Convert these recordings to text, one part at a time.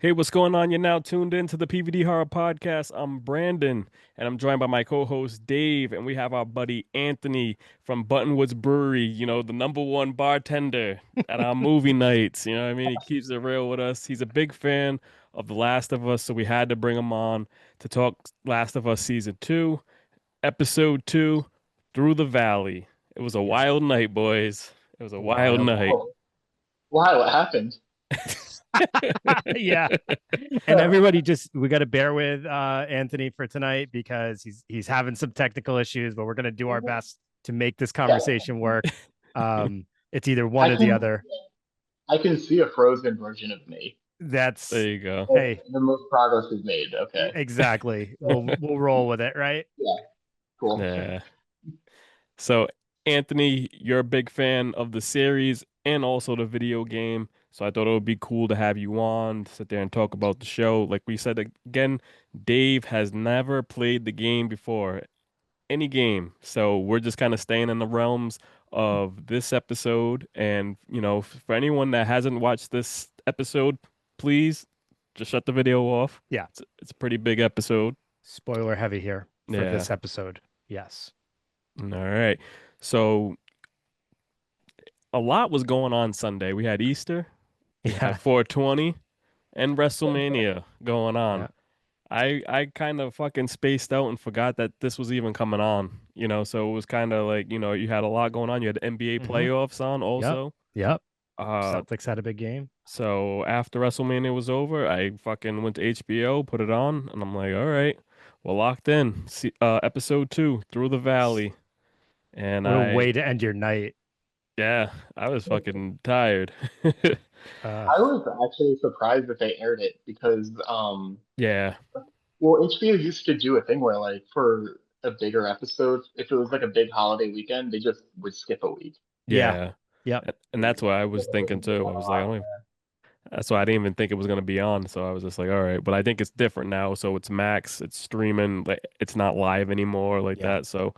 Hey, what's going on? You're now tuned in to the PVD Horror Podcast. I'm Brandon, and I'm joined by my co-host Dave, and we have our buddy Anthony from Buttonwoods Brewery, the number one bartender at our movie nights. You know what I mean? He keeps it real with us. He's a big fan of The Last of Us, so we had to bring him on to talk Last of Us Season 2, Episode 2, Through the Valley. It was a Yeah, wild night, boys. It was a wild wild. night. Oh, why? What happened? Yeah. And everybody we got to bear with Anthony for tonight because he's having some technical issues, but we're going to do our best to make this Yeah, conversation work. It's either I one or the can other. I can see a frozen version of me. There That's you go. hey, The most progress is made. Okay. exactly. We'll roll with it, right? Yeah, cool. Yeah. So, Anthony, you're a big fan of the series and also the video game. So I thought it would be cool to have you on, sit there and talk about the show. Like we said again, Dave has never played the game before, any game. So we're just kind of staying in the realms of this episode. And, for anyone that hasn't watched this episode, please just shut the video off. Yeah. It's a pretty big episode. Spoiler heavy here for Yeah. this episode. Yes. All right. So a lot was going on Sunday. We had Easter, we had Yeah. 420, and WrestleMania going Yeah. on. I kind of fucking spaced out and forgot that this was even coming on, so it was kind of like, you had a lot going on. You had the NBA Mm-hmm. playoffs on Yep. also. Yep. Uh, Celtics had a big game. so after WrestleMania was over, I fucking went to HBO, put it on, and I'm like, all right, we're locked in. See, episode 2, Through the Valley. And What a way to end your night. yeah, I was fucking tired. Uh, I was actually surprised that they aired it because, Yeah, well, HBO used to do a thing where, like, for a bigger episode, if it was like a big holiday weekend, they just would skip a week. yeah. yeah. Yep. And that's what I was thinking too. I was like, that's why I didn't even think it was gonna be on. So I was just like, all right. But I think it's different now. So it's Max, it's streaming, like it's not live anymore like Yeah. that. So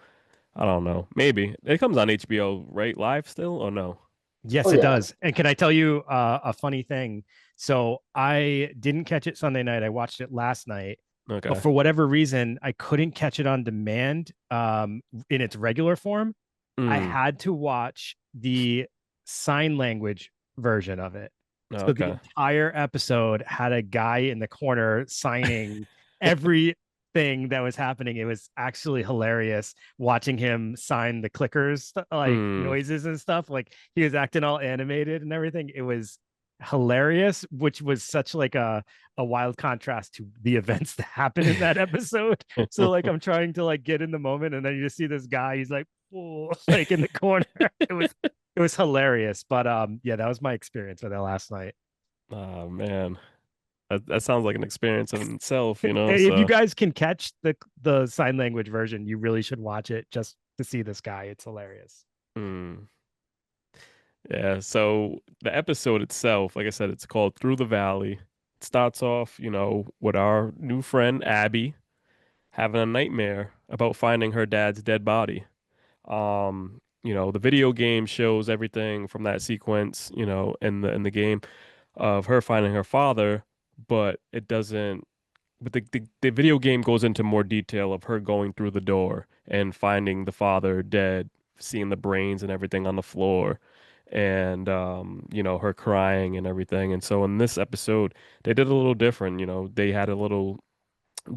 I don't know. Maybe it comes on HBO, right? Live still or no? Oh Yes, it yeah. does. And can I tell you a funny thing? So I didn't catch it Sunday night. I watched it last night, but Okay. for whatever reason, I couldn't catch it on demand in its regular form. I Mm, had to watch the sign language version of it. So the okay. entire episode had a guy in the corner signing everything that was happening. It was actually hilarious watching him sign the clickers, like Mm. noises and stuff. Like he was acting all animated and everything. It was hilarious, which was such like a wild contrast to the events that happened in that episode. So like I'm trying to like get in the moment, and then you just see this guy. He's like, oh, like in the corner. It was hilarious. But yeah, that was my experience with it last night. Oh man. That sounds like an experience in itself, If you so guys can catch the sign language version, you really should watch it just to see this guy. It's hilarious. mm. Yeah, so the episode itself, like I said, it's called Through the Valley. It starts off, with our new friend Abby having a nightmare about finding her dad's dead body. The video game shows everything from that sequence, in the game of her finding her father, but it doesn't but the video game goes into more detail of her going through the door and finding the father dead, seeing the brains and everything on the floor, and her crying and everything. And so in this episode, they did a little different. They had a little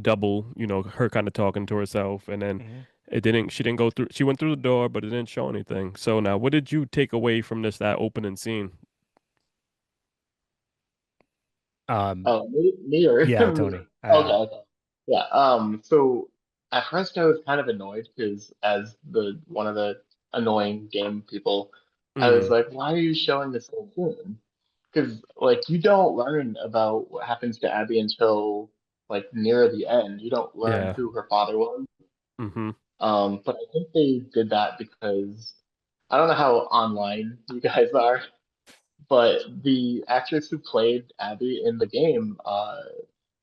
double, her kind of talking to herself, and then Mhm. she didn't go through. She went through the door, but it didn't show anything. So now, what did you take away from that opening scene? Um, Oh, me or yeah, Tony. okay, okay. Yeah. So at first I was kind of annoyed because as the one of the annoying game people, I was Mm, like, why are you showing this so soon? Because like you don't learn about what happens to Abby until like near the end. You don't learn yeah. who her father was. Mm-hmm. But I think they did that because I don't know how online you guys are, but the actress who played Abby in the game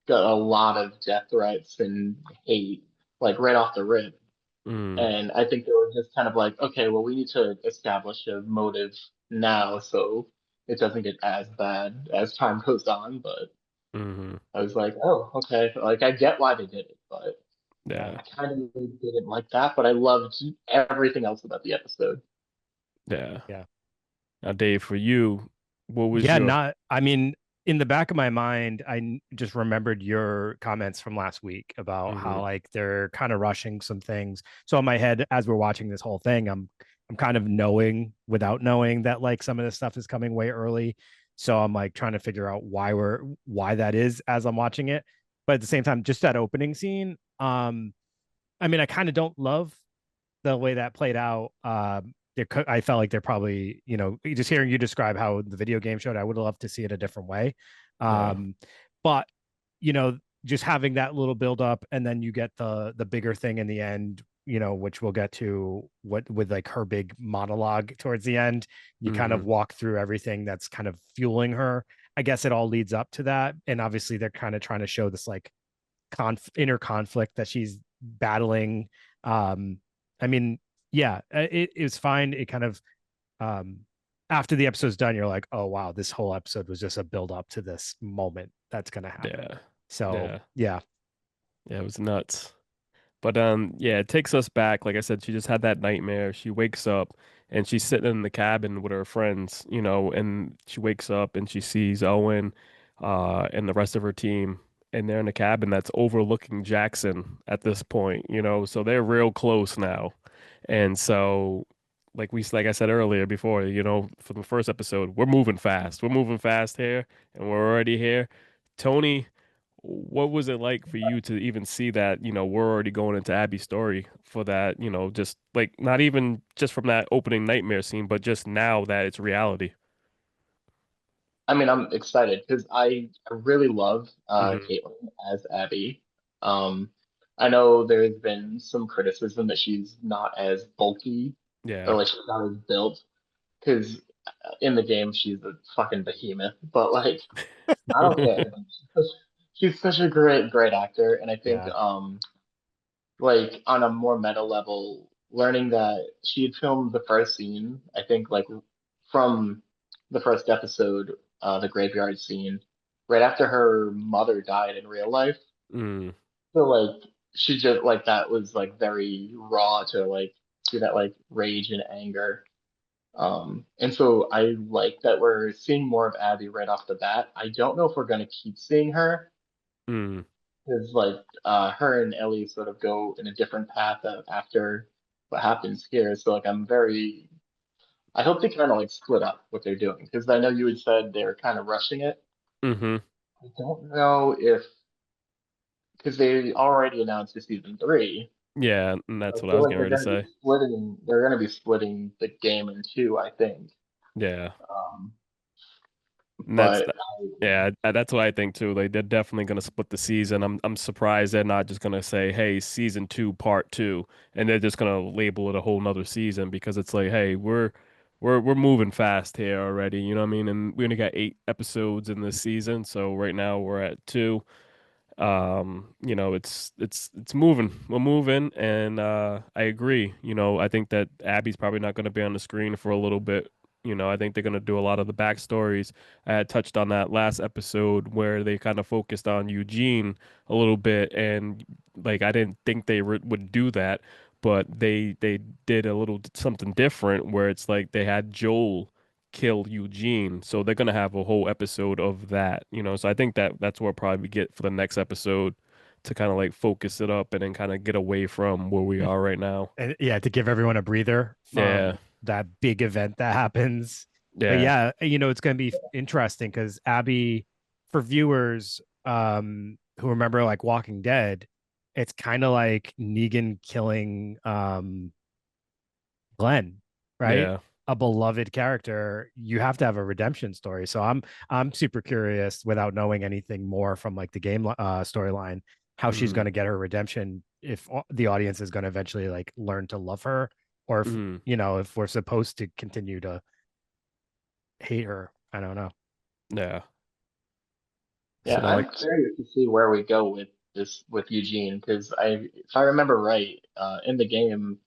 got a lot of death threats and hate, like right off the rip. Mm. And I think they were just kind of like, okay, well, we need to establish a motive now so it doesn't get as bad as time goes on. But Hmm. I was like, oh, okay. Like I get why they did it, but Yeah. Yeah. I kind of didn't like that. But I loved everything else about the episode. Yeah. Yeah. Now, Dave, for you, what was Yeah, your? not, I mean, in the back of my mind, just remembered your comments from last week about how Hmm. like they're kind of rushing some things. So in my head, as we're watching this whole thing, I'm kind of knowing without knowing that like some of this stuff is coming way early. So I'm like trying to figure out why that is as I'm watching it. But at the same time, just that opening scene, I mean, I kind of don't love the way that played out. I felt like they're probably, just hearing you describe how the video game showed, I would have loved to see it a different way. Yeah. Um, but you know, just having that little build up, and then you get the bigger thing in the end, which we'll get to, what with like her big monologue towards the end. You kind Hmm. of walk through everything that's kind of fueling her. I guess it all leads up to that, and obviously they're kind of trying to show this like inner conflict that she's battling. Um, I mean, yeah, it was fine. It kind of, um, after the episode's done, you're like, oh wow, this whole episode was just a build up to this moment that's gonna happen. Yeah. So Yeah. yeah, Yeah. It was nuts. But yeah, it takes us back. Like I said, she just had that nightmare. She wakes up and she's sitting in the cabin with her friends, and she wakes up and she sees Owen, and the rest of her team, and they're in a cabin that's overlooking Jackson at this point. So they're real close now. And so, like I said earlier before, for the first episode, we're moving fast. We're moving fast here, and we're already here. Tony, what was it like for you to even see that, we're already going into Abby's story for that, just like not even just from that opening nightmare scene, but just now that it's reality. I mean, I'm excited because I really love Hmm. Caitlin as Abby. Um, I know there's been some criticism that she's not as bulky or Yeah. like she's not as built because in the game she's a fucking behemoth. But like, I don't care. She's such a great actor, and I think yeah, like on a more meta level, learning that she had filmed the first scene, I think like from the first episode, the graveyard scene, right after her mother died in real life. Mm. So like she just like that was like very raw to like see that like rage and anger. And so I like that we're seeing more of Abby right off the bat. I don't know if we're gonna keep seeing her Mm. because like her and Ellie sort of go in a different path after what happens here. So like I hope they kind of like split up what they're doing because I know you had said they were kind of rushing it. Hmm. I don't know if because they already announced the season three. Yeah, and I that's what I feel was like getting ready to say. they're gonna be splitting the game in two, I think. Yeah. Um, And but yeah, that's what I think too. Like they're definitely gonna split the season. I'm surprised they're not just gonna say, "Hey, season two, part two," and they're just gonna label it a whole nother season because it's like, "Hey, we're moving fast here already." You know what I mean? And we only got 8 episodes in this season, so right now we're at two. It's moving. We're moving, and I agree. I think that Abby's probably not going to be on the screen for a little bit. I think they're going to do a lot of the backstories. I had touched on that last episode where they kind of focused on Eugene a little bit, and like I didn't think they would do that, but they did a little something different where it's like they had Joel kill Eugene. So they're gonna have a whole episode of that. So I think that that's what we'll probably get for the next episode to kind of like focus it up and then kind of get away from where we are right now. and yeah, to give everyone a breather Yeah, from that big event that happens. But yeah, yeah, it's going to be interesting because Abby, for viewers who remember like Walking Dead, it's kind of like Negan killing Glenn, right? yeah. A beloved character. You have to have a redemption story. So I'm super curious without knowing anything more from like the game storyline, how she's Mm, going to get her redemption, if the audience is going to eventually like learn to love her, or if mm, if we're supposed to continue to hate her. I don't know. yeah. yeah, So now, like, I'm curious to see where we go with this with Eugene because if I remember right, in the game,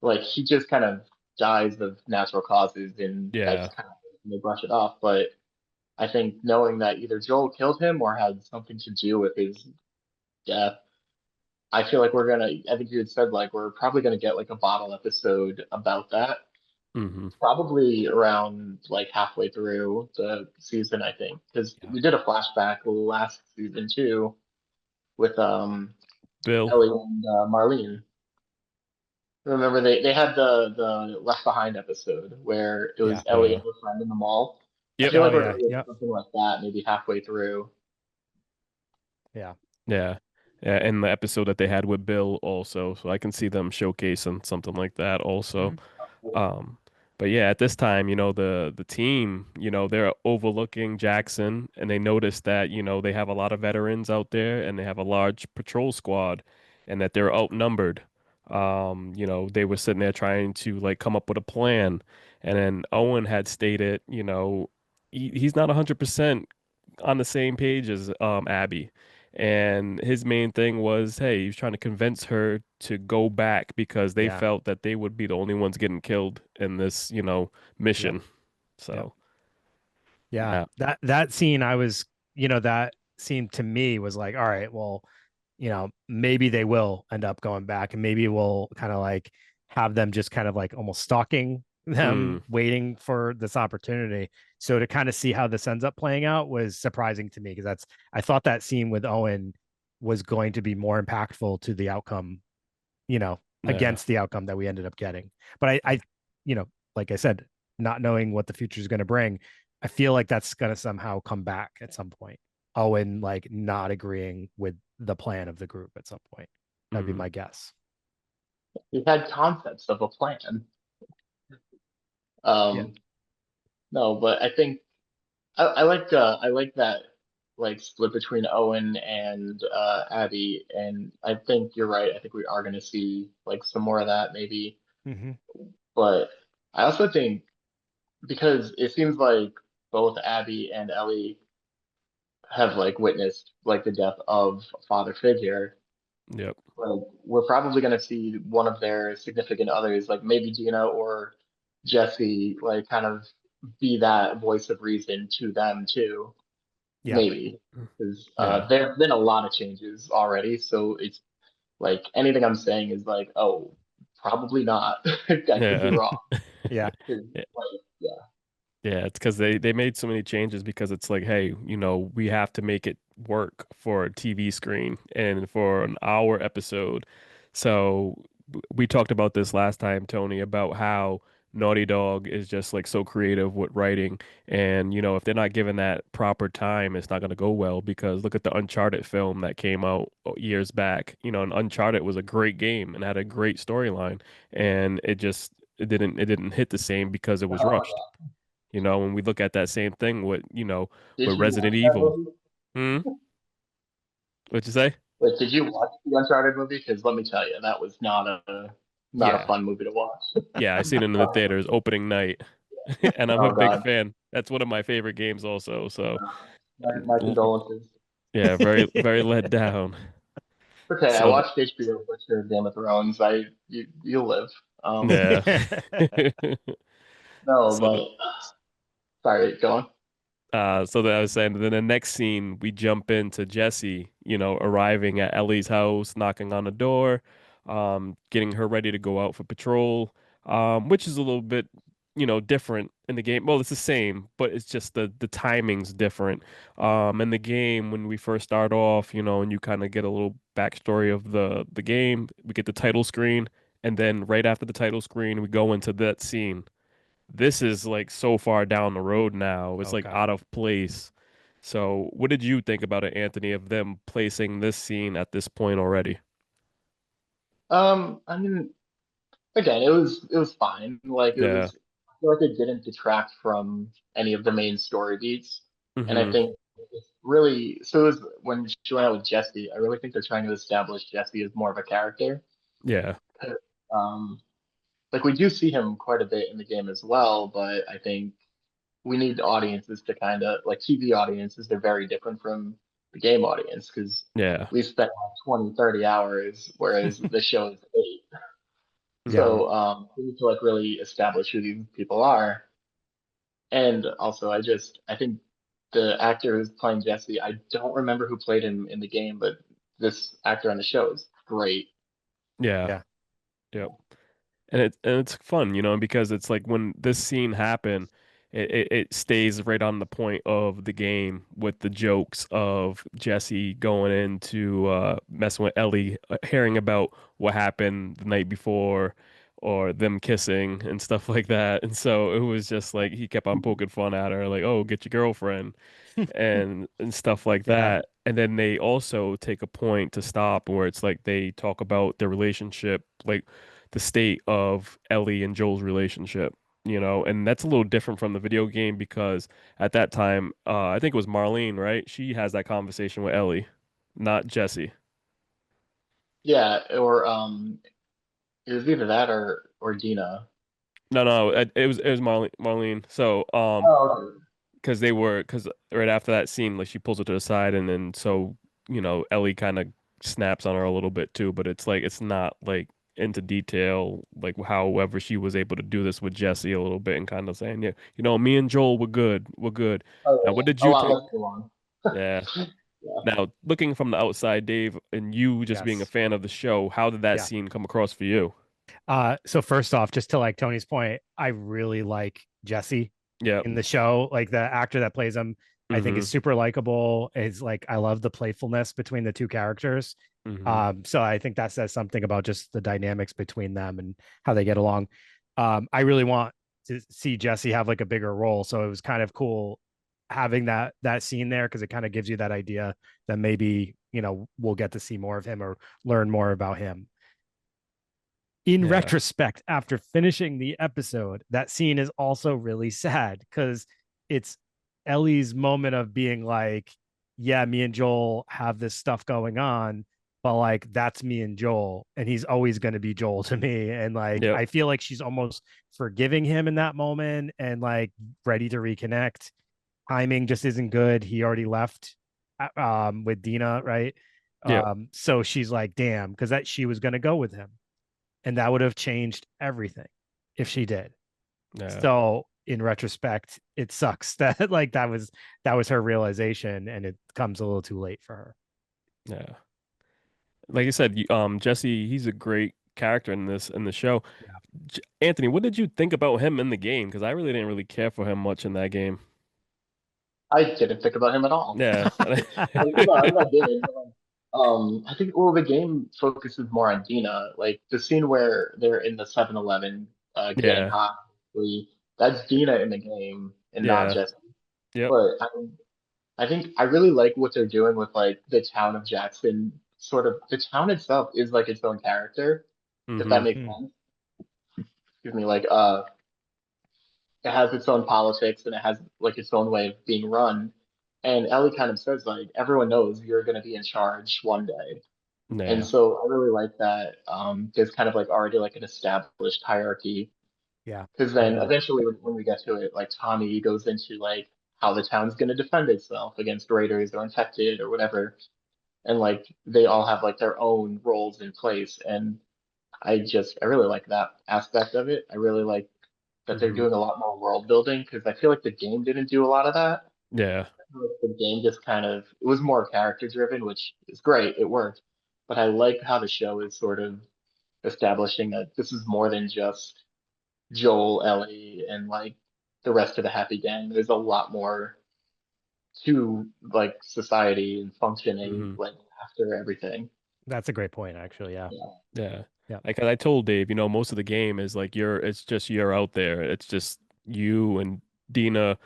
like he just kind of dies of natural causes and that's yeah, kind of they brush it off. But I think knowing that either Joel killed him or had something to do with his death, I feel like we're gonna. I think you had said like we're probably gonna get like a bottle episode about that, Hmm. probably around like halfway through the season. I think because Yeah. we did a flashback last season too with Bill. Ellie and Marlene. Remember they had the Left Behind episode where it Yeah. was Ellie Yeah. and her friend in the mall. I Yep. feel like Oh we're yeah. gonna get Yep. something like that maybe halfway through. Yeah. Yeah. Yeah. And the episode that they had with Bill also. So I can see them showcasing something like that also. Mhm. Um, but yeah, at this time, the team, they're overlooking Jackson and they notice that, they have a lot of veterans out there and they have a large patrol squad and that they're outnumbered. They were sitting there trying to like come up with a plan. And then Owen had stated, he's not 100% on the same page as Abby. And his main thing was, hey, he was trying to convince her to go back because they Yeah. felt that they would be the only ones getting killed in this, Yep. mission. Yep. So, Yeah. yeah. That scene, that scene to me was like, all right, well, maybe they will end up going back and maybe we'll kind of like have them just kind of like almost stalking them, Mm, waiting for this opportunity. So to kind of see how this ends up playing out was surprising to me because I thought that scene with Owen was going to be more impactful to the outcome, yeah. against the outcome that we ended up getting. But I like I said, not knowing what the future is going to bring, I feel like that's going to somehow come back at some point. Owen like not agreeing with the plan of the group at some point. That'd be Mm, my guess. We had concepts of a plan. Yeah. Um, no, but I think I like that like split between Owen and Abby, and I think you're right. I think we are going to see like some more of that maybe, Mm-hmm. but I also think because it seems like both Abby and Ellie have like witnessed like the death of a father figure. yep. Like we're probably going to see one of their significant others, like maybe Dina or Jesse, like kind of be that voice of reason to them too. Yeah. Maybe because Yeah. there have been a lot of changes already, so it's like anything I'm saying is like, oh, probably not. I could be Yeah. wrong. Yeah. 'Cause, like, yeah, Yeah, it's because they made so many changes because it's like, hey, we have to make it work for a TV screen and for an hour episode. So we talked about this last time, Tony, about how Naughty Dog is just like so creative with writing. And, if they're not given that proper time, it's not going to go well because look at the Uncharted film that came out years back. And Uncharted was a great game and had a great storyline. And it didn't hit the same because it was rushed. When we look at that same thing with, did with you watch Resident that Evil. movie? Hmm? What'd you say? Like, did you watch the Uncharted movie? Because let me tell you, that was not a Yeah. fun movie to watch. Yeah, I seen it in the theaters opening night. And I'm a Oh big God, fan. That's one of my favorite games also. So, my condolences. yeah, very, very let down. Okay, I So, watched HBO Butcher Game of Thrones. You'll live. yeah. No, So but sorry, go on. So that I was saying, then the next scene, we jump into Jesse, arriving at Ellie's house, knocking on the door, getting her ready to go out for patrol, which is a little bit, different in the game. Well, it's the same, but it's just the timing's different. In the game, when we first start off, and you kind of get a little backstory of the game, we get the title screen, and then right after the title screen, we go into that scene. This is like so far down the road now. It's like Okay. out of place. So, what did you think about it, Anthony, of them placing this scene at this point already? I mean, again, it was fine. Like it Yeah. was, I feel like it didn't detract from any of the main story beats, and I Hmm. think it's really so. It was when she went out with Jesse. I really think they're trying to establish Jesse as more of a character. Yeah. Um, like we do see him quite a bit in the game as well, but I think we need audiences to kind of like TV audiences. They're very different from the game audience because Yeah. we spent like 20, 30 hours, whereas the show is 8. Yeah. Hmm. So we need to like really establish who these people are. And also, I think the actor who's playing Jesse, I don't remember who played him in the game, but this actor on the show is great. Yeah. Yeah. Yep. And it's fun, because it's like when this scene happened, it stays right on the point of the game with the jokes of Jesse going into messing with Ellie, hearing about what happened the night before, or them kissing and stuff like that. And so it was just like he kept on poking fun at her, like, "Oh, get your girlfriend." and stuff like Yeah. that. And then they also take a point to stop where it's like they talk about their relationship, like the state of Ellie and Joel's relationship, and that's a little different from the video game because at that time, I think it was Marlene, right? She has that conversation with Ellie, not Jesse. Yeah, or it was either that or Dina. No, no, it was Marlene. So, Oh, because right after that scene, like she pulls her to the side, and then so Ellie kind of snaps on her a little bit too, but it's like it's not like into detail, like however she was able to do this with Jesse a little bit and kind of saying, yeah, me and Joel we're good. Now, what oh, did yeah. A you lot think? less too long. Yeah. Yeah. Now, looking from the outside, Dave, and you just being a Yes. fan of the show, how did that Yeah. scene come across for you? So first off, just to like Tony's point, I really like Jesse Yep. in the show. Like the actor that plays him, I think is Mm-hmm. super likable. Is like I love the playfulness between the two characters. Mm-hmm. So I think that says something about just the dynamics between them and how they get along. I really want to see Jesse have like a bigger role. So it was kind of cool having that scene there because it kind of gives you that idea that maybe, we'll get to see more of him or learn more about him. In Yeah. retrospect, after finishing the episode, that scene is also really sad because it's Ellie's moment of being like, yeah, me and Joel have this stuff going on, but like that's me and Joel, and he's always going to be Joel to me. And like, Yep. I feel like she's almost forgiving him in that moment and like ready to reconnect. Timing just isn't good. He already left with Dina, right? Yep. So she's like, damn, because that she was going to go with him and that would have changed everything if she did. Yeah. So in retrospect, it sucks that like that was her realization and it comes a little too late for her. Yeah. Like I said, Jesse, he's a great character in the show. Yeah. Anthony, what did you think about him in the game? Because I really didn't really care for him much in that game. I didn't think about him at all. Yeah. I think I did. I think well, the game focuses more on Dina. Like the scene where they're in the 7-Eleven getting Yeah. hot. That's Dina in the game and not Yeah. Jesse. Yep. But I think I really like what they're doing with like the town of Jackson. Sort of the town itself is like its own character, if that Mm-hmm. makes Hmm. sense. Excuse me, like it has its own politics and it has like its own way of being run. And Ellie kind of says like everyone knows you're going to be in charge one day. And Yeah. so I really like that. There's kind of like already like an established hierarchy. Yeah, Because I then agree. eventually when we get to it, like Tommy goes into like how the town's going to defend itself against raiders or infected or whatever. And like they all have like their own roles in place. And I really like that aspect of it. I really like that they're Mm-hmm. doing a lot more world building because I feel like the game didn't do a lot of that. Yeah. I feel like the game just kind of it was more character driven, which is great. It worked. But I like how the show is sort of establishing that this is more than just Joel, Ellie, and like the rest of the happy gang. There's a lot more to like society and functioning Mm-hmm. like after everything. That's a great point, actually. Yeah. Yeah. Yeah. Yeah. Like I told Dave, most of the game is like it's just you're out there. It's just you and Dina.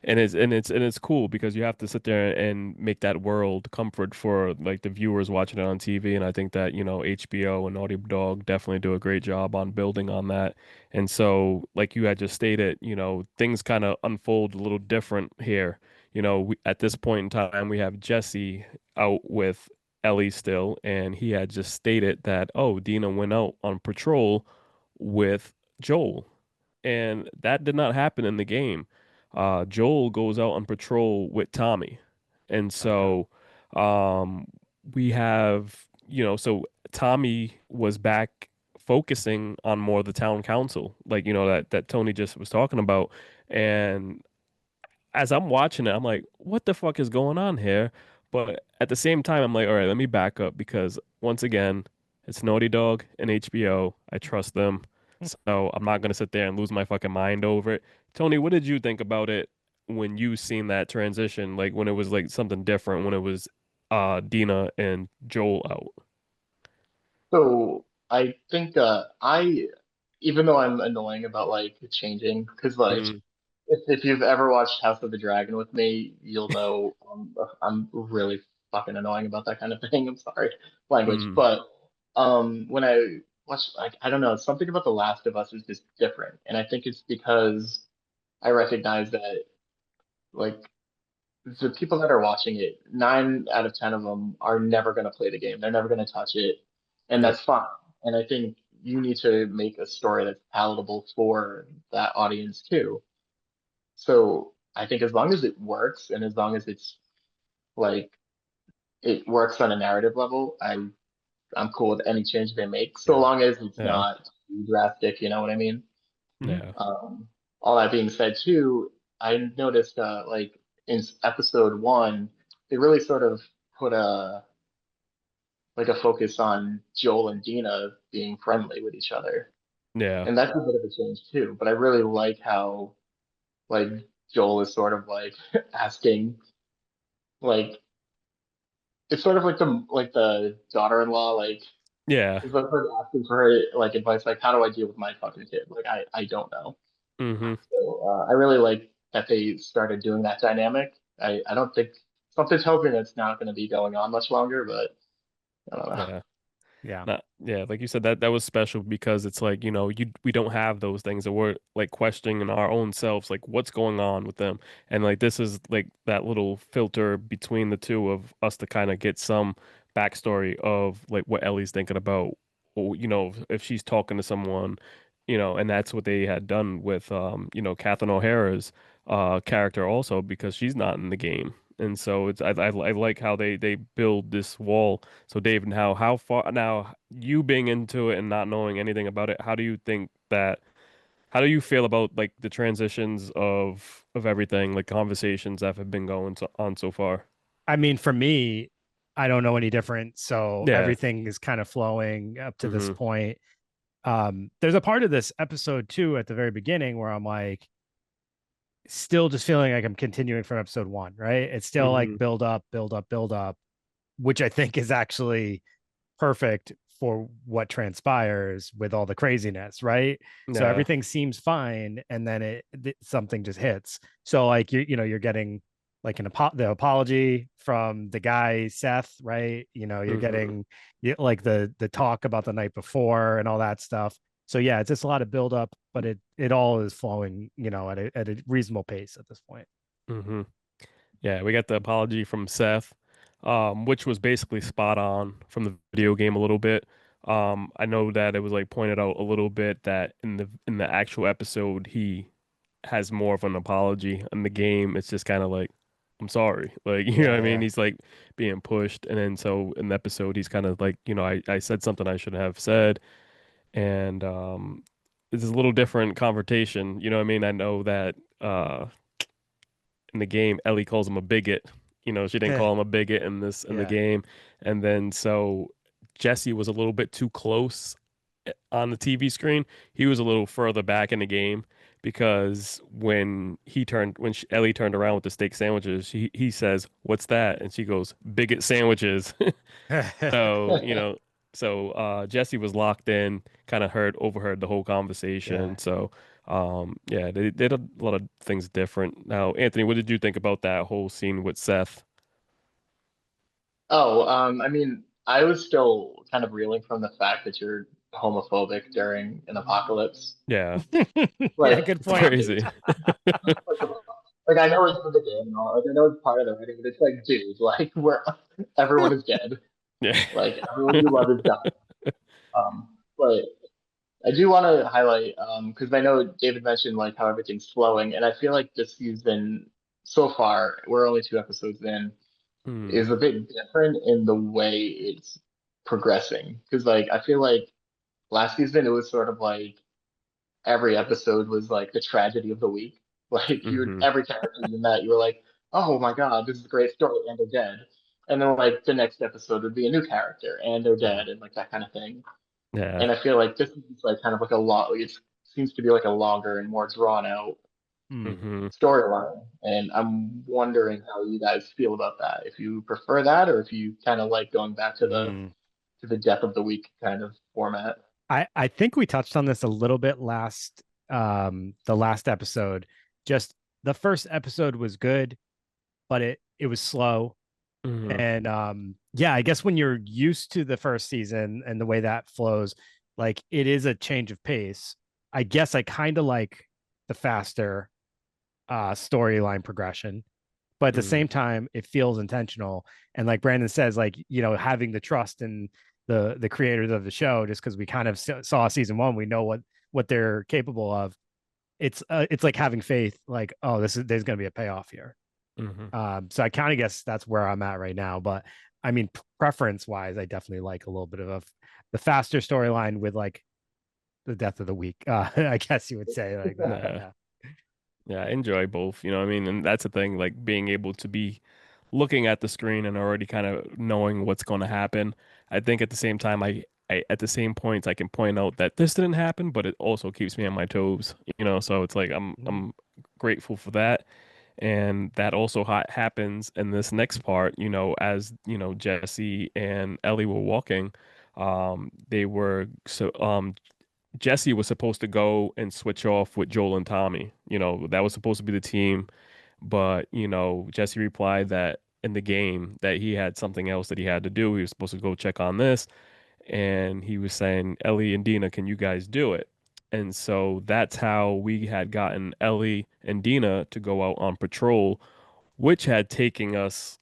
And it's cool because you have to sit there and make that world comfort for like the viewers watching it on TV. And I think that, HBO and Naughty Dog definitely do a great job on building on that. And so, like you had just stated, things kind of unfold a little different here. At this point in time, we have Jesse out with Ellie still, and he had just stated that, oh, Dina went out on patrol with Joel. And that did not happen in the game. Joel goes out on patrol with Tommy. And Okay. so um, we have, so Tommy was back focusing on more of the town council, like, that Tony just was talking about. And as I'm watching it, I'm like, what the fuck is going on here? But at the same time, I'm like, all right, let me back up because once again, it's Naughty Dog and HBO. I trust them. So I'm not gonna sit there and lose my fucking mind over it. Tony, what did you think about it when you seen that transition? Like when it was like something different, when it was Dina and Joel out. So I think I even though I'm annoying about like changing, because like Mm, if you've ever watched House of the Dragon with me, you'll know I'm really fucking annoying about that kind of thing. I'm sorry, language, mm, but when I watch, like, I don't know, something about The Last of Us is just different, and I think it's because I recognize that like the people that are watching it, 9 out of 10 of them are never going to play the game. They're never going to touch it, and yep, that's fine. And I think you need to make a story that's palatable for that audience too. So I think as long as it works and as long as it's like it works on a narrative level, I'm cool with any change they make, so yeah, long as it's yeah, not too drastic. You know what I mean? Mhm. yeah, All that being said, too, I noticed like in episode one, they really sort of put a focus on Joel and Dina being friendly with each other, yeah, and that's a bit of a change too. But I really like how like Joel is sort of like asking like it's sort of like the daughter-in-law like yeah. is like sort of asking for her like advice like how do I deal with my fucking kid like I don't know. Hmm. So I really like that they started doing that dynamic. I don't think something tells me that's not going to be going on much longer, but I don't know. Yeah. Yeah. Not, yeah, like you said, that was special because it's like, we don't have those things that we're like questioning in our own selves, like what's going on with them. And like this is like that little filter between the two of us to kind of get some backstory of like what Ellie's thinking about, or, if she's talking to someone, and that's what they had done with Catherine O'Hara's character also because she's not in the game. And so I like how they build this wall. So Dave, now how far now you being into it and not knowing anything about it, how do you feel about like the transitions of everything, like conversations that have been on so far? I mean, for me, I don't know any different. So Yeah. everything is kind of flowing up to this Hmm. point. There's a part of this episode too at the very beginning where I'm like, still just feeling like I'm continuing from episode one, right? It's still Hmm. like build up, build up, build up, which I think is actually perfect for what transpires with all the craziness, right? So Yeah. everything seems fine, and then something just hits. So like you're getting like the apology from the guy Seth, right? You're Hmm. getting like the talk about the night before and all that stuff. So yeah, it's just a lot of build up, but it all is flowing, at a reasonable pace at this point. Hmm. Yeah, we got the apology from Seth, which was basically spot on from the video game a little bit. I know that it was like pointed out a little bit that in the actual episode he has more of an apology. In the game, it's just kind of like, I'm sorry. Like, you know what Yeah, I mean? yeah. He's like being pushed. And then so in the episode, he's kind of like, I said something I shouldn't have said. And it's a little different confrontation. You know what I mean? I know that in the game, Ellie calls him a bigot. She didn't call him a bigot in the Yeah. game. And then so Jesse was a little bit too close on the TV screen. He was a little further back in the game because Ellie turned around with the steak sandwiches, he says, "What's that?" And she goes, "Bigot sandwiches." So, Jesse was locked in, kind of overheard the whole Yeah. conversation. So, yeah, they did a lot of things different. Now, Anthony, what did you think about that whole scene with Seth? Oh, I mean, I was still kind of reeling from the fact that you're homophobic during an apocalypse. Yeah, Yeah, Like, good it's point. crazy. like I know it's for the game and all, like I know it's part of the writing, but it's like, dude, like where everyone is dead, Yeah. like everyone you love is dying. But I do want to highlight because I know David mentioned like how everything's flowing, and I feel like this season so far, we're only 2 episodes in, Hmm. is a bit different in the way it's progressing. Because like I feel like last season it was sort of like every episode was like the tragedy of the week. Like you, Hmm. every character you met, you were like, oh my god, this is a great story, and they're dead. And then like the next episode would be a new character, and they're Mhm. dead, and like that kind of thing. Yeah. And I feel like this is like kind of like a lot. It seems to be like a longer and more drawn out Mm. Hmm. storyline. And I'm wondering how you guys feel about that. If you prefer that, or if you kind of like going back Mm. to the death of the week kind of format. I think we touched on this a little bit the last episode. Just the first episode was good, but it was slow. Hmm. And yeah, I guess when you're used to the first season and the way that flows, like it is a change of pace. I guess I kind of like the faster storyline progression, but at the Hmm. same time it feels intentional. And like Brandon says, like, you know, having the trust in the creators of the show, just because we kind of saw season one, we know what they're capable of. It's like having faith, like, oh, this is there's going to be a payoff here. Hmm. So I kind of guess that's where I'm at right now. But I mean, preference wise, I definitely like a little bit of the faster storyline with like the death of the week. I guess you would say like that. Yeah. Yeah. Yeah, I enjoy both, you know what I mean? And that's the thing, like being able to be looking at the screen and already kind of knowing what's going to happen. I think at the same time, I at the same points I can point out that this didn't happen, but it also keeps me on my toes, you know? So it's like Mhm. I'm grateful for that. And that also happens in this next part, you know, as, you know, Jesse and Ellie were walking, they were so Jesse was supposed to go and switch off with Joel and Tommy. You know, that was supposed to be the team, but you know, Jesse replied that in the game that he had something else that he had to do. He was supposed to go check on this, and he was saying, "Ellie and Dina, can you guys do it?" And so that's how we had gotten Ellie and Dina to go out on patrol, which had taken us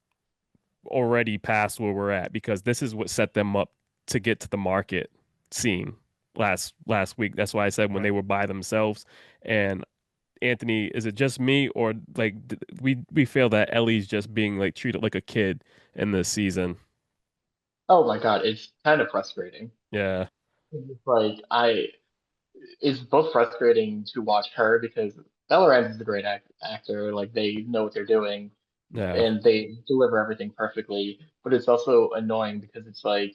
already past where we're at because this is what set them up to get to the market scene last week. That's why I said when they Right. were by themselves. And Anthony, is it just me or like we feel that Ellie's just being like treated like a kid in this season? Oh my god, it's kind of frustrating. Yeah, It's like it's both frustrating to watch her because Bella Ramsey's a great actor. Like they know what they're doing yeah. and they deliver everything perfectly. But it's also annoying because it's like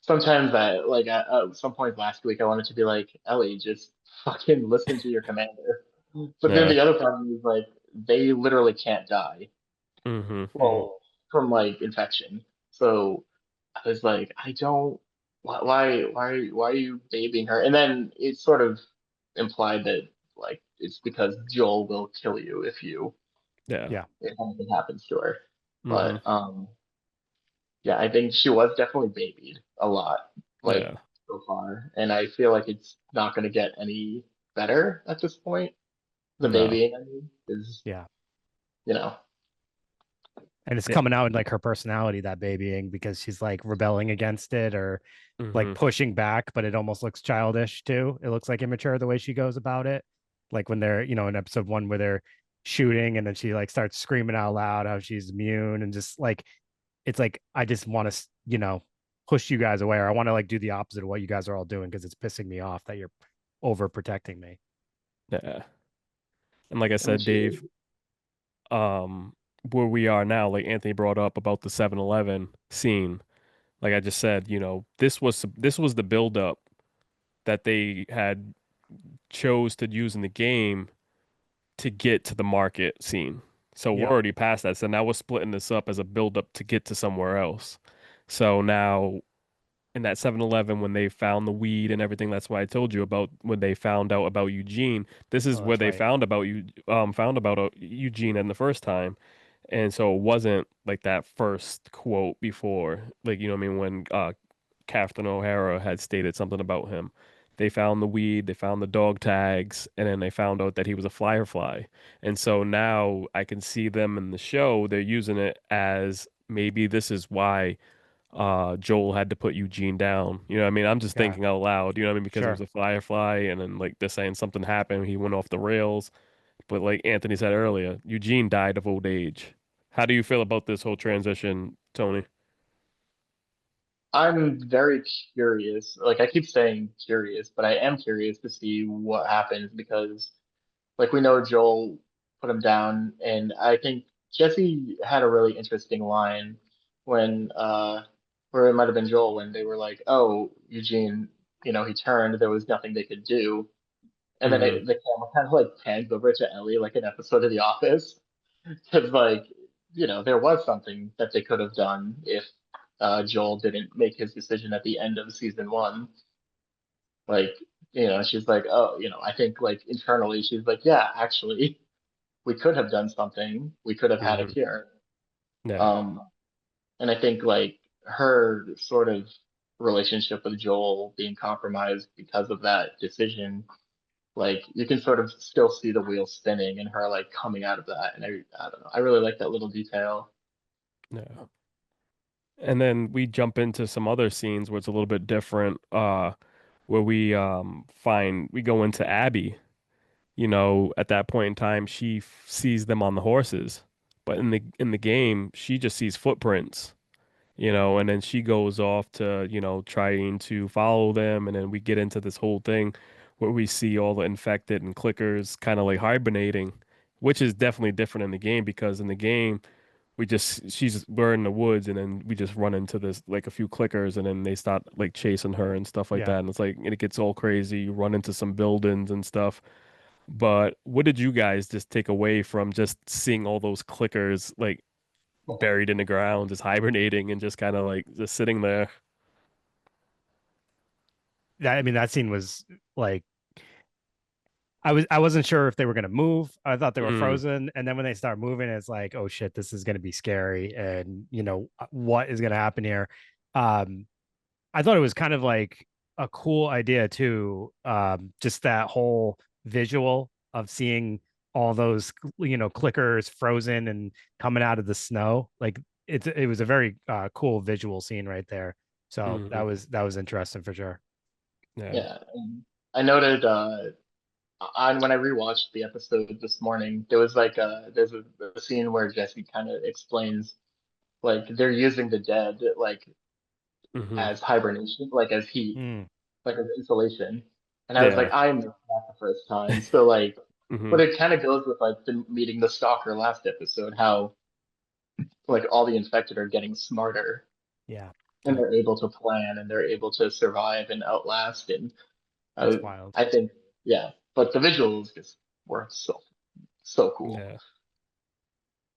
sometimes at some point last week I wanted to be like Ellie, just fucking listen to your commander. But then Yeah. the other problem is like they literally can't die. Hmm. Mhm. Well, from like infection. So I was like, I don't. Why are you babying her? And then it sort of implied that like it's because Joel will kill you Yeah. Yeah. if anything happens to her. Hmm. But yeah, I think she was definitely babied a lot, like Yeah. so far, and I feel like it's not going to get any better at this point. The No. babying, I mean, is Yeah. you know, And it's Yeah. coming out in like her personality, that babying, because she's like rebelling against it or like Hmm. pushing back, but it almost looks childish too. It looks like immature the way she goes about it. Like when they're, you know, in episode one where they're shooting and then she like starts screaming out loud how she's immune and just like it's like I just want to, you know, push you guys away or I want to like do the opposite of what you guys are all doing because it's pissing me off that you're overprotecting me. Yeah. And like I I mean, said, she Dave, um, where we are now, like Anthony brought up about the 7-Eleven scene. Like I just said, you know, this was the buildup that they had chose to use in the game to get to the market scene. So we're Yeah. already past that. So now we're splitting this up as a buildup to get to somewhere else. So now in that 7-Eleven when they found the weed and everything, that's why I told you about when they found out about Eugene. This is Oh, where that's they right. found about Eugene in the first time. And so it wasn't like that first quote before, like, you know what I mean, when Captain O'Hara had stated something about him. They found the weed, they found the dog tags, and then they found out that he was a firefly. And so now I can see them in the show, they're using it as maybe this is why Joel had to put Eugene down. You know what I mean? I'm just Yeah. thinking out loud, you know what I mean? Because it was Sure. a firefly, and then like they're saying something happened, he went off the rails. But like Anthony said earlier, Eugene died of old age. How do you feel about this whole transition, Tony? I'm very curious. Like I keep saying curious, but I am curious to see what happens because like we know Joel put him down, and I think Jesse had a really interesting line when or it might have been Joel when they were like, "Oh, Eugene, he turned. There was nothing they could do." And then Hmm. the camera kind of like pans over to Ellie, like an episode of The Office, because like there was something that they could have done if Joel didn't make his decision at the end of season one. Like, she's like, oh, I think like internally she's like, yeah, actually, we could have done something. We could have had a Hmm. cure. Yeah. Um, and I think like her sort of relationship with Joel being compromised because of that decision, like you can sort of still see the wheel spinning and her like coming out of that. And I don't know. I really like that little detail. Yeah. And then we jump into some other scenes where it's a little bit different, where we go into Abby. At that point in time, she sees them on the horses, but in the game, she just sees footprints. And then she goes off to, trying to follow them, and then we get into this whole thing where we see all the infected and clickers kind of like hibernating, which is definitely different in the game because in the game we're in the woods and then we just run into this like a few clickers and then they start like chasing her and stuff like Yeah. that, and it's like and it gets all crazy. You run into some buildings and stuff. But what did you guys just take away from just seeing all those clickers like buried in the ground, just hibernating and just kind of like just sitting there? That I mean, that scene was like I wasn't sure if they were gonna move. I thought they were Mm, frozen, and then when they start moving, it's like, oh shit, this is gonna be scary, and what is gonna happen here. Um, I thought it was kind of like a cool idea too. Just that whole visual of seeing all those clickers frozen and coming out of the snow. Like it was a very cool visual scene right there. So that mm, was interesting for sure. yeah. Yeah. And I noted when I rewatched the episode this morning, there was like there's a scene where Jesse kind of explains like they're using the dead like Hmm. as hibernation, like as heat, Hmm. like as insulation. And I was like, Yeah. I missed that the first time. So like, Hmm. but it kind of goes with like the meeting the stalker last episode, how like all the infected are getting smarter Yeah, and they're able to plan and they're able to survive and outlast. And that's wild. I think, yeah, but the visuals just were so cool. Yeah.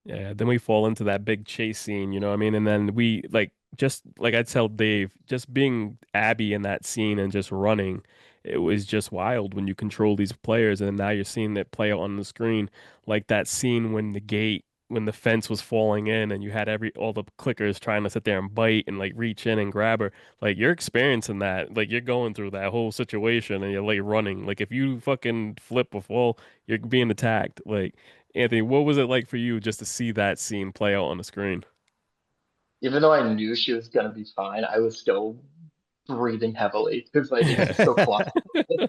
Yeah, then we fall into that big chase scene, you know what I mean? And then we like just like I tell Dave, just being Abby in that scene and just running, it was just wild when you control these players and now you're seeing it play out on the screen. Like that scene when the fence was falling in and you had all the clickers trying to sit there and bite and like reach in and grab her. Like you're experiencing that. Like you're going through that whole situation and you're like running. Like if you fucking flip a fall, you're being attacked. Like Anthony, what was it like for you just to see that scene play out on the screen? Even though I knew she was gonna be fine, I was still breathing heavily because like it's just so claustrophobic.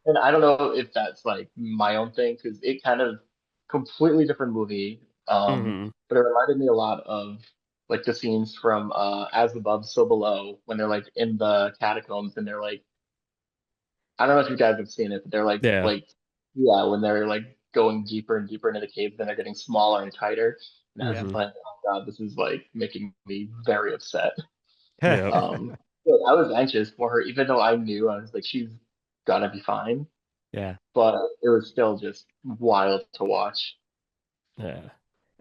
And I don't know if that's like my own thing because it kind of completely different movie. Hmm. But it reminded me a lot of like the scenes from As Above, So Below when they're like in the catacombs and they're like I don't know if you guys have seen it, but they're Yeah. like yeah, when they're like going deeper and deeper into the caves and they're getting smaller and tighter. And I was Yeah. just Hmm. like, oh God, this is like making me very upset. Yeah. So I was anxious for her, even though I knew I was like, she's gonna be fine. Yeah. But it was still just wild to watch. Yeah.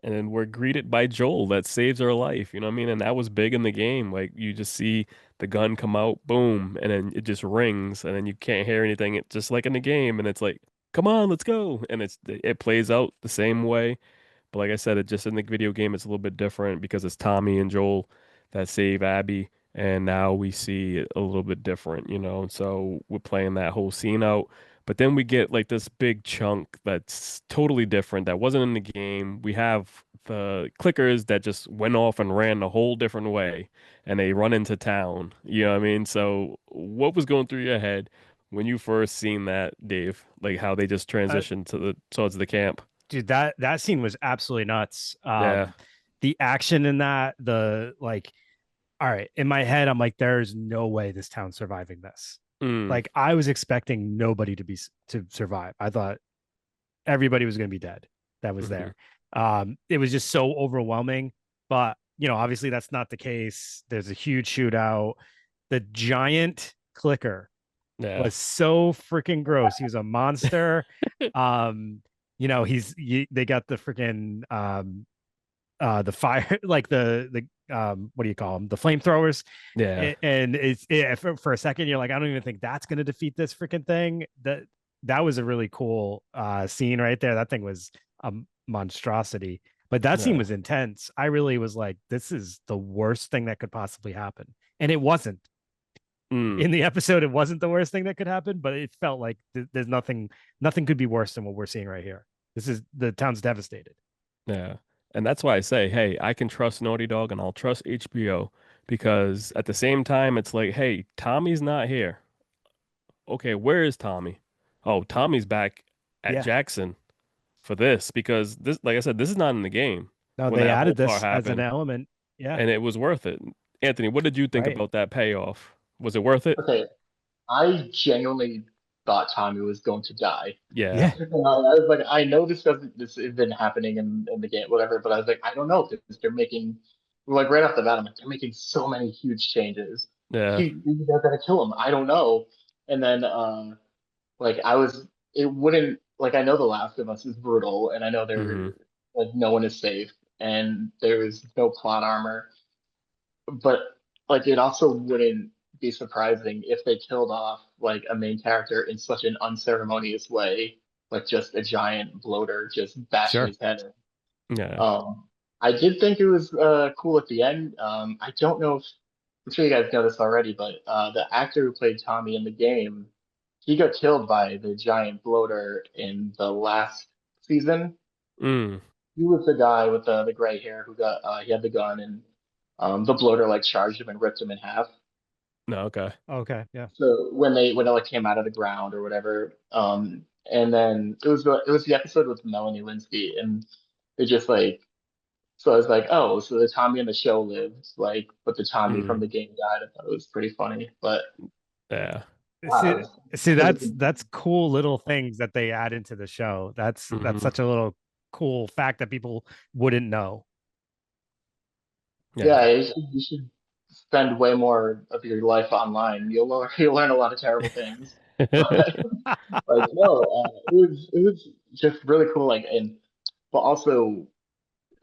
And then we're greeted by Joel that saves her life, you know what I mean? And that was big in the game. Like you just see the gun come out, boom, and then it just rings, and then you can't hear anything. It's just like in the game, and it's like, come on, let's go. And it plays out the same way. But like I said, it just in the video game, it's a little bit different because it's Tommy and Joel that save Abby, and now we see it a little bit different, So we're playing that whole scene out. But then we get like this big chunk that's totally different that wasn't in the game. We have the clickers that just went off and ran a whole different way, and they run into town. You know what I mean? So what was going through your head when you first seen that, Dave? Like how they just Uh, transitioned towards the camp? dude, that scene was absolutely nuts. Yeah. The action in that, the like, all right, in my head, I'm like, there's no way this town's surviving this. Mm. Like, I was expecting nobody to survive. I thought everybody was going to be dead that was Hmm. there. It was just so overwhelming. But obviously that's not the case. There's a huge shootout. The giant clicker Yeah. was so freaking gross. He was a monster. Um, they got the freaking the fire like the what do you call them, the flamethrowers. Yeah. And for a second you're like, I don't even think that's going to defeat this freaking thing. That was a really cool scene right there. That thing was a monstrosity, but that scene Yeah. was intense. I really was like, this is the worst thing that could possibly happen, and it wasn't. Mm. In the episode it wasn't the worst thing that could happen, but it felt like there's nothing could be worse than what we're seeing right here. This is the town's devastated. Yeah. And that's why I say, hey, I can trust Naughty Dog and I'll trust HBO because at the same time, it's like, hey, Tommy's not here. Okay, where is Tommy? Oh, Tommy's back at Yeah. Jackson for this because this, like I said, this is not in the game No, when they that whole added part this as an happened, element. Yeah. and it was worth it. Anthony, what did you think Right. about that payoff? Was it worth it? Okay, I genuinely thought Tommy was going to die. Yeah. Yeah. I was like, I know this has been happening in the game, whatever, but I was like, I don't know because they're making, like right off the bat, I'm like, they're making so many huge changes. Yeah. They're gonna kill him. I don't know. And then like it wouldn't like I know The Last of Us is brutal, and I know Hmm. like no one is safe, and there is no plot armor, but like it also wouldn't be surprising if they killed off like a main character in such an unceremonious way, like just a giant bloater just bashing Sure. his head in. Yeah. Um, I did think it was cool at the end. I don't know if I'm sure you guys know this already, but the actor who played Tommy in the game, he got killed by the giant bloater in the last season. Mm. He was the guy with the gray hair who got he had the gun, and the bloater like charged him and ripped him in half. No, okay. Okay. Yeah. So when it like came out of the ground or whatever, and then it was the episode with Melanie Linsky, and they just like so I was like, oh, so the Tommy in the show lived, like, but the Tommy from Mm. the game died. I thought it was pretty funny, but Yeah. See, wow, see, it that's cool little things that they add into the show. That's Hmm. such a little cool fact that people wouldn't know. Yeah. yeah, you should spend way more of your life online. You'll learn a lot of terrible things. But like no, it was just really cool. Like and but also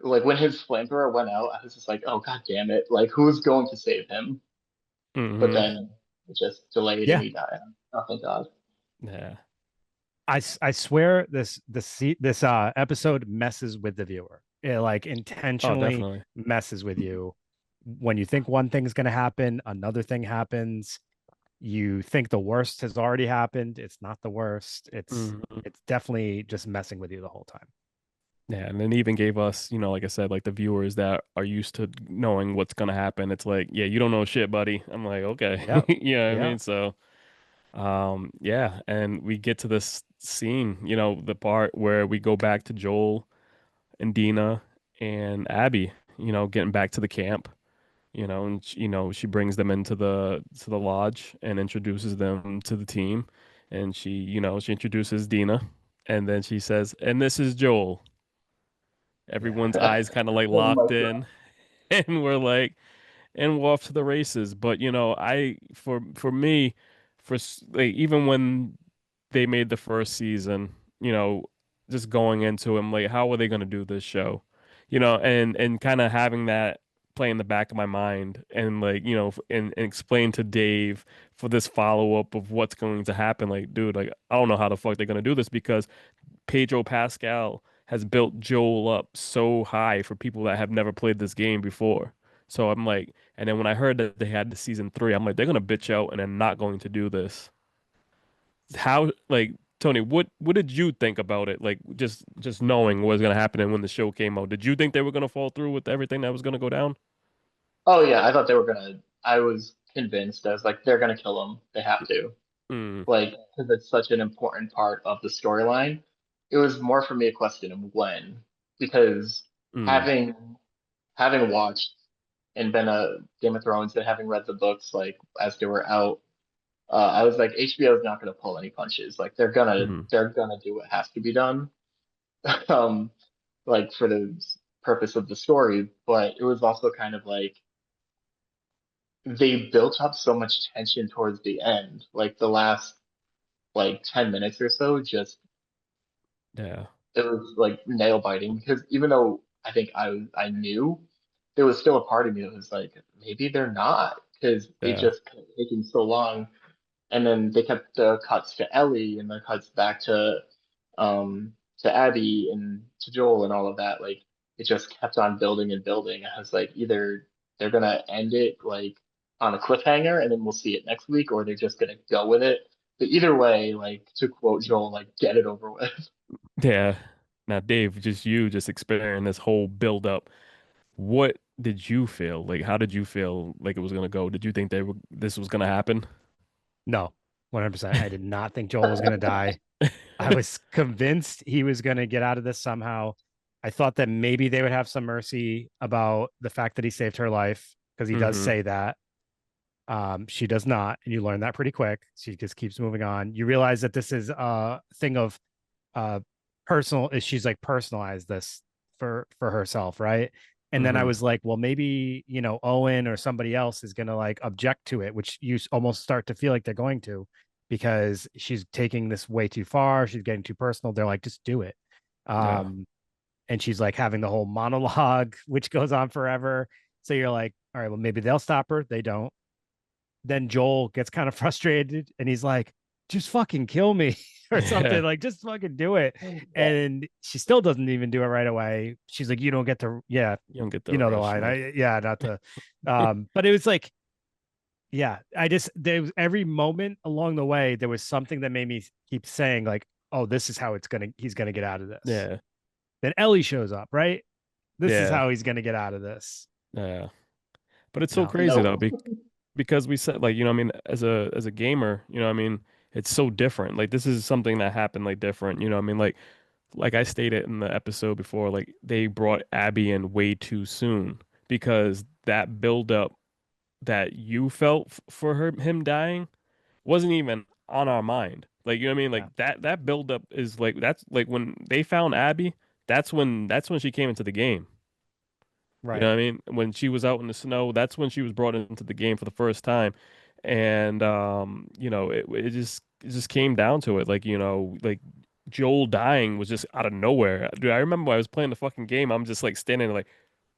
like when his flamethrower went out, I was just like, oh god damn it! Like who's going to save him? But Hmm. then it just delayed and Yeah. he died. Oh thank God. Yeah. I swear this episode messes with the viewer. It like Oh, intentionally definitely. messes with you. When you think one thing's going to happen, another thing happens. You think the worst has already happened. It's not the worst. Hmm. It's definitely just messing with you the whole time. Yeah, and then even gave us, like I said, like the viewers that are used to knowing what's gonna happen. It's like, yeah, you don't know shit, buddy. I'm like, okay. Yeah. You know what I Yeah. mean? So, yeah, and we get to this scene, the part where we go back to Joel and Dina and Abby, getting back to the camp, and she brings them into the lodge and introduces them to the team. And she introduces Dina, and then she says, "And this is Joel." Everyone's eyes kind of like Oh my locked in, and we're off to the races. But for me, like even when they made the first season, just going into them, like how are they going to do this show, and kind of having that play in the back of my mind, and like and explain to Dave for this follow up of what's going to happen. Like, dude, like I don't know how the fuck they're going to do this because Pedro Pascal has built Joel up so high for people that have never played this game before. So I'm like, and then when I heard that they had the season three, I'm like, they're gonna bitch out and they're not going to do this. How, like, Tony, what did you think about it? Like, just knowing what was gonna happen and when the show came out, did you think they were gonna fall through with everything that was gonna go down? Oh yeah, I thought they were gonna. I was convinced. I was like, they're gonna kill him. They have to. Mm, Like, because it's such an important part of the storyline. It was more for me a question of when, because mm, having having watched and been a Game of Thrones and having read the books like as they were out, I was like, HBO is not gonna pull any punches. Like mm, they're gonna do what has to be done. um, like for the purpose of the story, but it was also kind of like they built up so much tension towards the end. Like the last like 10 minutes or so, just Yeah. it was like nail biting because even though I knew there was still a part of me that was like maybe they're not because it Yeah. just kept taking so long. And then they kept the cuts to Ellie and the cuts back to Abby and to Joel and all of that. Like it just kept on building and building. I was like, either they're gonna end it like on a cliffhanger and then we'll see it next week, or they're just gonna go with it. But either way, like to quote Joel, like get it over with. Yeah. Now, Dave, just you just experiencing this whole build up. What did you feel? Like, how did you feel like it was gonna go? Did you think this was gonna happen? No, 100%. I did not think Joel was going to die. I was convinced he was going to get out of this somehow. I thought that maybe they would have some mercy about the fact that he saved her life because he does Mm-hmm. say that. She does not, and you learn that pretty quick. She just keeps moving on. You realize that this is a thing of uh personal. She's like personalized this for herself, right? And then I Mm-hmm. was like, well, maybe Owen or somebody else is gonna like object to it, which you almost start to feel like they're going to, because she's taking this way too far. She's getting too personal. They're like, just do it. Yeah. Um, and she's like having the whole monologue, which goes on forever. So you're like, all right, well, maybe they'll stop her. They don't. Then Joel gets kind of frustrated and he's like, just fucking kill me or something. Yeah. Like, just fucking do it. Yeah. And she still doesn't even do it right away. She's like, you don't get to, yeah, You don't get the you know the rush, line. man. Yeah, not to, but it was like, yeah, there was every moment along the way, there was something that made me keep saying, like, oh, this is how he's gonna get out of this. Yeah. Then Ellie shows up, right? This is Yeah. how he's gonna get out of this. Yeah. But it's so No, crazy though, No. because we said like, I mean, as a gamer, I mean, it's so different. Like this is something that happened like different, I mean, like I stated in the episode before, like they brought Abby in way too soon because that build up that you felt for him dying wasn't even on our mind. Like, what I mean? yeah, Like that build up is like that's like when they found Abby, that's when she came into the game. You know right, what I mean? When she was out in the snow, that's when she was brought into the game for the first time. And it just came down to it. Like, like Joel dying was just out of nowhere. Dude, I remember when I was playing the fucking game, I'm just like standing there like,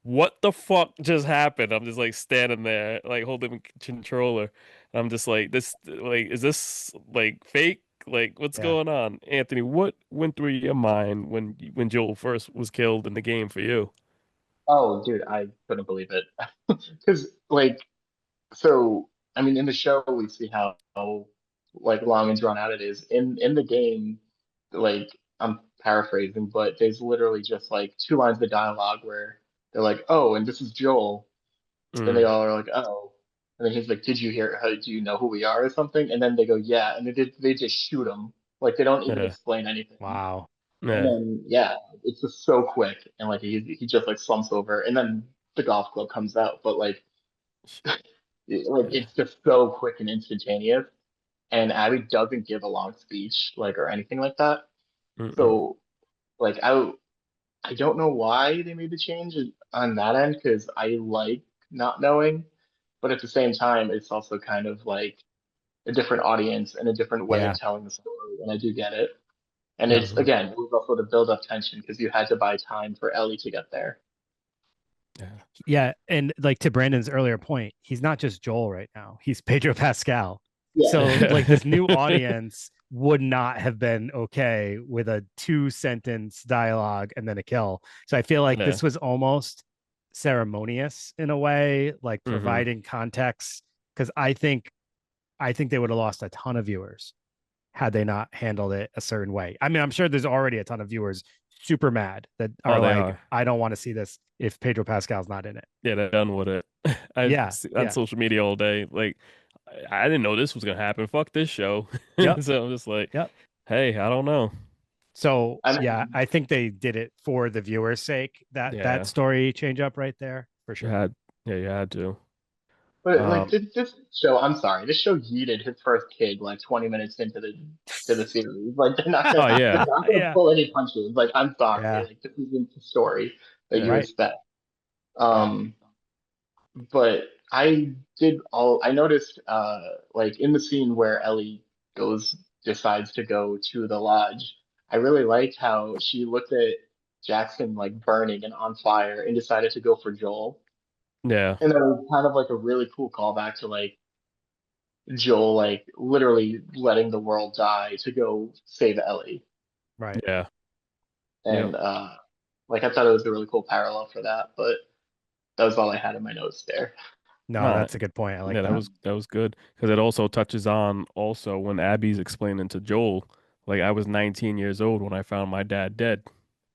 what the fuck just happened? I'm just like standing there, like holding the controller. I'm just like, is this like fake? Like, what's yeah. going on? Anthony, what went through your mind when Joel first was killed in the game for you? Oh, dude, I couldn't believe it. Because like so I mean in the show we see how like long and drawn out it is. In the game, like I'm paraphrasing, but there's literally just like two lines of dialogue where they're like, "Oh, and this is Joel." And they Mm, all are like, "Oh." And then he's like, "Did you hear do you know who we are or something?" And then they go, "Yeah." And they just shoot him. Like they don't even yeah, explain anything. Wow. And yeah, then yeah, it's just so quick and like he just like slumps over and then the golf club comes out. But like like yeah. it's just so quick and instantaneous. And Abby doesn't give a long speech like or anything like that. Mm-mm. So like I don't know why they made the change on that end because I like not knowing, but at the same time it's also kind of like a different audience and a different way of Yeah. telling the story, and I do get it. And it's Uh-huh. again, it was also to build up tension because you had to buy time for Ellie to get there. Yeah, Yeah, and like to Brandon's earlier point, he's not just Joel right now. He's Pedro Pascal. Yeah. So like this new yeah, audience would not have been okay with a two-sentence dialogue and then a kill. So I feel like yeah. this was almost ceremonious in a way, like Hmm. providing context, because I think they would have lost a ton of viewers had they not handled it a certain way. I mean, I'm sure there's already a ton of viewers super mad that are Oh, they like, are. I don't want to see this if Pedro Pascal's not in it. Yeah, they're done with it. I Yeah, see on yeah, social media all day. Like, I didn't know this was gonna happen. Fuck this show. yep, So I'm just like, yep. hey, I don't know. So I yeah, mean, I think they did it for the viewer's sake. That Yeah, story change up right there for you sure. had, yeah, you had to. But like Um, this show, I'm sorry, this show yeeted his first kid like 20 minutes into the series. Like oh they're yeah, not gonna Yeah. pull any punches. Like I'm sorry, Yeah. like this isn't the story that you yeah, Right. expect. Yeah. Um, but I noticed like in the scene where Ellie goes decides to go to the lodge, I really liked how she looked at Jackson like burning and on fire and decided to go for Joel. yeah, And that was kind of like a really cool callback to like Joel like literally letting the world die to go save Ellie. Right. yeah, yep. And like I thought it was a really cool parallel for that, but that was all I had in my notes there. No, No, that's a good point. I like yeah, that. that was good because it also touches on also when Abby's explaining to Joel, like I was 19 years old when I found my dad dead,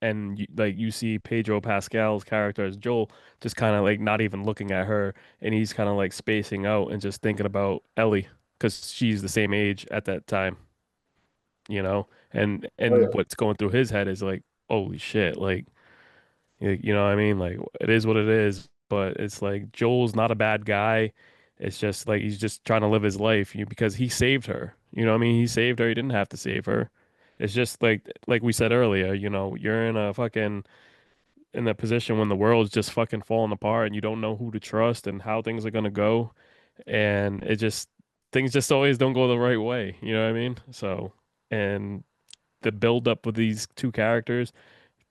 and like you see Pedro Pascal's character as Joel just kind of like not even looking at her, and he's kind of like spacing out and just thinking about Ellie because she's the same age at that time, you know, Oh and yeah. what's going through his head is like, holy shit, like you know what I mean? Like it is what it is, but it's like Joel's not a bad guy. It's just like he's just trying to live his life because he saved her. You know what I mean? He saved her. He didn't have to save her. It's just like we said earlier, you know, you're in a fucking in a position when the world's just fucking falling apart and you don't know who to trust and how things are gonna go. And it just things just always don't go the right way. You know what I mean? So and the build up with these two characters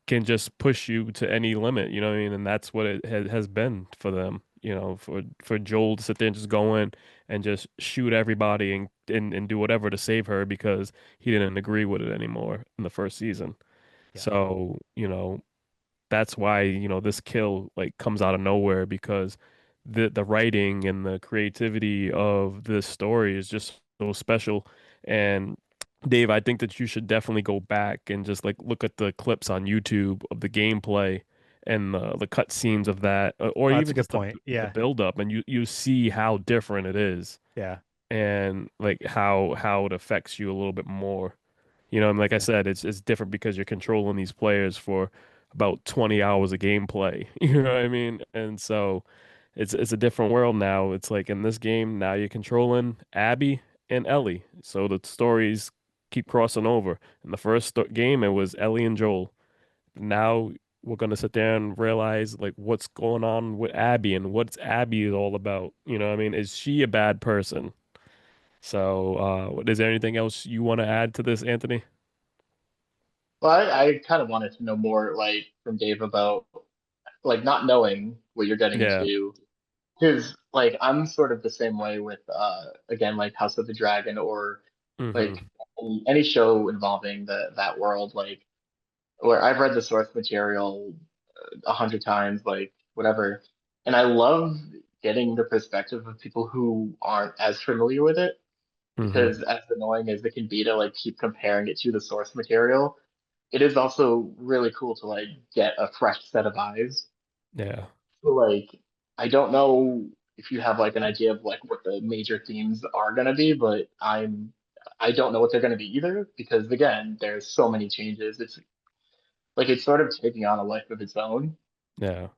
can just push you to any limit, you know what I mean? And that's what it has been for them, you know, for Joel to sit there and just go in and just shoot everybody and do whatever to save her because he didn't agree with it anymore in the first season. Yeah. So, you know, that's why, you know, this kill like comes out of nowhere because the writing and the creativity of this story is just so special. And Dave, I think that you should definitely go back and just like look at the clips on YouTube of the gameplay and the cut scenes of that, or Oh, that's a even good just point. the Yeah. build up, and you see how different it is, Yeah. and like how it affects you a little bit more. You know, and like I Yeah. said, it's different because you're controlling these players for about 20 hours of gameplay. You know what I mean? And so it's a different world now. It's like in this game now you're controlling Abby and Ellie. So the stories keep crossing over. In the first game it was Ellie and Joel. Now we're gonna sit there and realize like what's going on with Abby and what's Abby is all about. You know what I mean? Is she a bad person? So, is there anything else you want to add to this, Anthony? Well, I kind of wanted to know more like from Dave about like not knowing what you're getting Yeah. into. Because like I'm sort of the same way with again like House of the Dragon or Mm-hmm. like any show involving that world like where I've read the source material 100 times like whatever, and I love getting the perspective of people who aren't as familiar with it Mm-hmm. because as annoying as it can be to like keep comparing it to the source material, it is also really cool to like get a fresh set of eyes. Yeah. So, like, I don't know if you have like an idea of like what the major themes are gonna be, but I don't know what they're gonna be either because again, there's so many changes. It's like it's sort of taking on a life of its own. Yeah.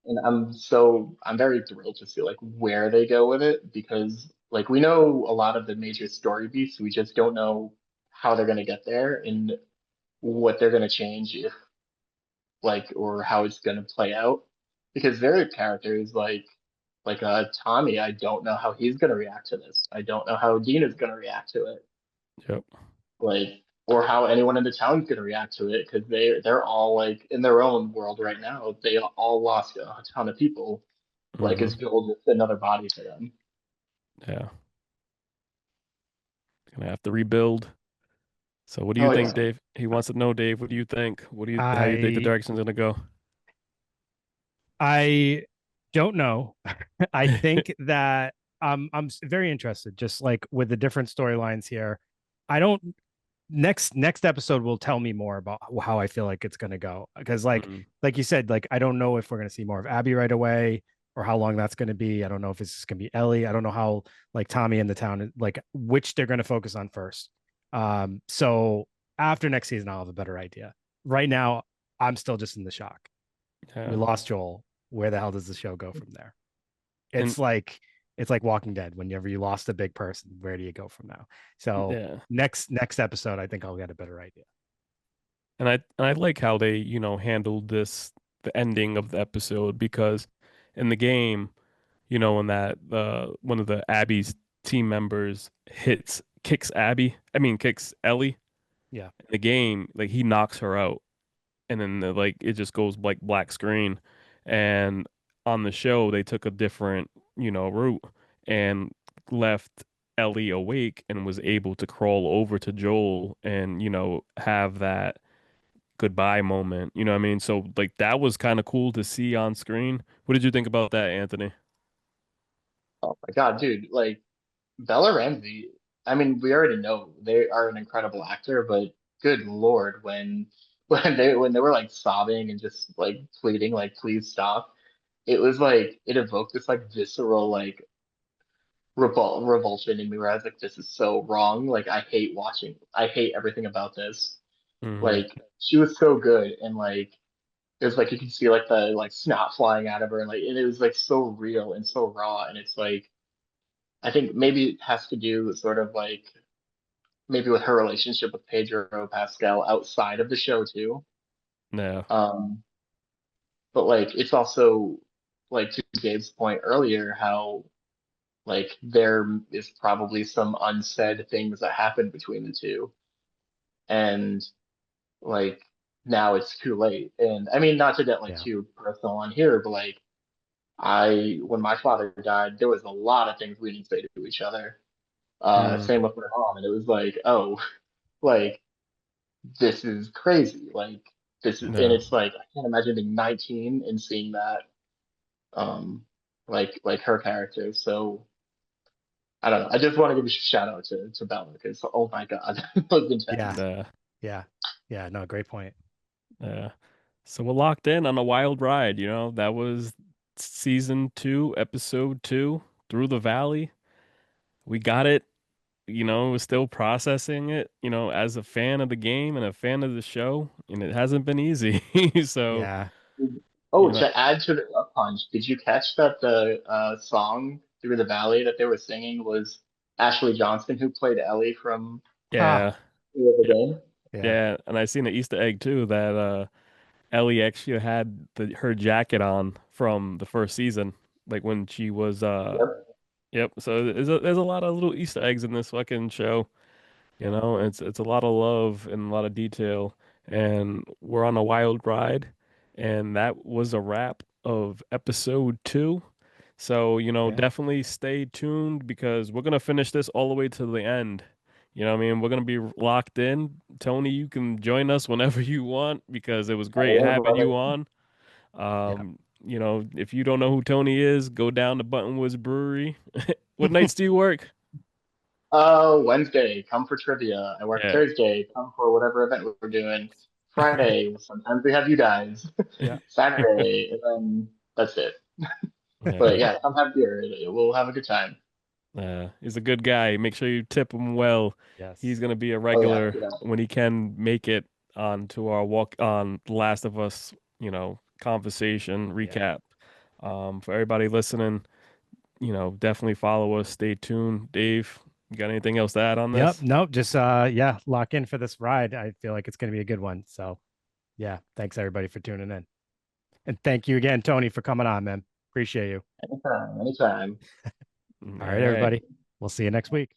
And I'm very thrilled to see like where they go with it because like we know a lot of the major story beats, we just don't know how they're gonna get there and what they're gonna change if like or how it's gonna play out. Because there are characters like Tommy, I don't know how he's gonna react to this. I don't know how Dina's gonna react to it. Yep. Like or how anyone in the town's gonna react to it because they're all like in their own world right now. They all lost a ton of people. Like Mm-hmm. is Joel just another body for them? Yeah. Gonna have to rebuild. So what do you Oh think, yeah. Dave? He wants to know, Dave, what do you think? How do you think the I direction's gonna go? I don't know. I think that very interested, just like with the different storylines here. I don't next episode will tell me more about how I feel like it's gonna go. Because Mm, like you said, like I don't know if we're gonna see more of Abby right away or how long that's gonna be. I don't know if it's just gonna be Ellie. I don't know how like Tommy in the town, like which they're gonna focus on first. So after next season, I'll have a better idea. Right now, I'm still just in the shock. We yeah. lost Joel. Where the hell does the show go from there? And It's like It's like Walking Dead. Whenever you lost a big person, where do you go from now? So Yeah. next episode, I think I'll get a better idea. And I like how they, handled the ending of the episode because in the game, when that one of the Abby's team members kicks kicks Ellie Yeah, in the game, like he knocks her out and then like it just goes like black screen. And on the show they took a different, route and left Ellie awake and was able to crawl over to Joel and, have that goodbye moment. You know what I mean? So like that was kind of cool to see on screen. What did you think about that, Anthony? Oh my God, dude! Like Bella Ramsey. I mean, we already know they are an incredible actor, but good Lord, when they were like sobbing and just like pleading, like please stop, it was like it evoked this like visceral like revulsion in me where I was like, this is so wrong. Like I hate everything about this. Hmm. Like she was so good and like it was like you could see like the like snot flying out of her and it was like so real and so raw and it's like I think maybe it has to do with sort of like maybe with her relationship with Pedro Pascal outside of the show too. Yeah. Um, but like it's also like to Gabe's point earlier, how like there is probably some unsaid things that happened between the two, and like now it's too late. And I mean, not to get like yeah, too personal on here, but like I when my father died, there was a lot of things we didn't say to each other. Mm. Same with my mom, and it was like, oh, like this is crazy. Like and Yeah. it's like I can't imagine being 19 and seeing that, um, like her character. So I don't know. I just want to give a shout out to Bella because oh my God, that was yeah, intense. Yeah. yeah, yeah. No, great point. Yeah. So we're locked in on a wild ride, That was season 2, episode 2, Through the Valley. We got it, we're still processing it, as a fan of the game and a fan of the show, and it hasn't been easy. So, Yeah. Oh, you know, to add to the gut punch, did you catch that the song "Through the Valley" that they were singing was Ashley Johnson, who played Ellie from Ha. yeah, the yeah, game? Yeah. yeah. And I seen an Easter egg too that Ellie actually had her jacket on from the first season, like when she was Yep. yep. So there's a lot of little Easter eggs in this fucking show. Yep. It's a lot of love and a lot of detail, and we're on a wild ride, and that was a wrap of episode 2. So, Yeah. definitely stay tuned because we're gonna finish this all the way to the end. You know what I mean? We're gonna be locked in. Tony, you can join us whenever you want because it was great Whatever, having you brother. on. Yeah. If you don't know who Tony is, go down to Buttonwoods Brewery. What nights do you work? Wednesday, come for trivia. I work Yeah. Thursday, come for whatever event we're doing. Friday, sometimes we have you guys. Yeah. Saturday, and then that's it. But Yeah. yeah, come have beer. We'll have a good time. He's a good guy. Make sure you tip him well. He's Yes. gonna be a Oh yeah, regular yeah. when he can make it onto our walk on The Last of Us, conversation Yeah. recap. For everybody listening, definitely follow us. Stay tuned. Dave, you got anything else to add on Yep. this? Nope. Just yeah, lock in for this ride. I feel like it's gonna be a good one. So yeah, thanks everybody for tuning in. And thank you again, Tony, for coming on, man. Appreciate you. Anytime, anytime. All All right, right. everybody. We'll see you next week.